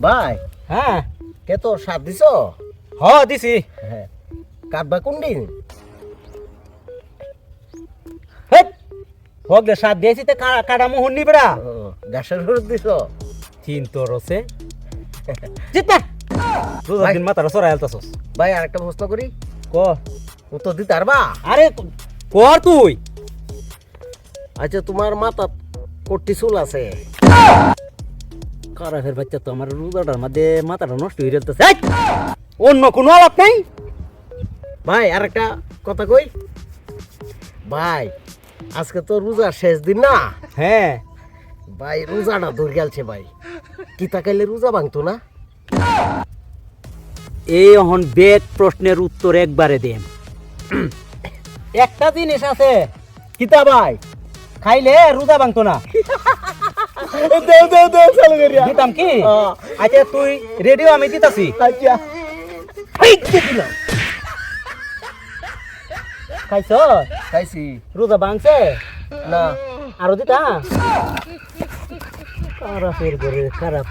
ভাই হ্যাঁ কে তো সাপ দিছ? দিছি। হ্যাঁ কাটবা কোন দিন? হোক দে সাত দিয়েছি তো কাটা মোহন নি বেড়া গাছের হলুদ দিছ? তিন তোর আছে জিতা রোজার ভাই। দিন মাথাটা সরাই আলতাছস। ভাই আরেকটা প্রশ্ন করি, ক উত্তর দিতে পারবা? আরে কর তুই। আচ্ছা তোমার মাথা কটি চুল আছে? কারাফের বাচ্চা তো আমার রোজাটার মধ্যে মাথাটা নষ্ট হয়ে যেতেছে। অন্য কোনো আলাপ নাই। ভাই আরেকটা কথা কই, ভাই আজকে তো রোজার শেষ দিন না হ্যাঁ ভাই, রোজাটা ধরে গেলছে ভাই, কিতা খাইলে রোজা ভাঙতো না? এই এখন বেগ প্রশ্নের উত্তর একবারে দেন। একটা জিনিস আছে কিতা ভাই, খাইলে রোজা ভাঙতো না। দেও দেও দেও চালু করিয়া দিতাম কি? হ্যাঁ। আচ্ছা তুই রেডিও আমি দিতাছি। আচ্ছা খাইছ খাইছি রোজা ভাঙছে না। আরো দিতা। খারাপের ঘরে খারাপ।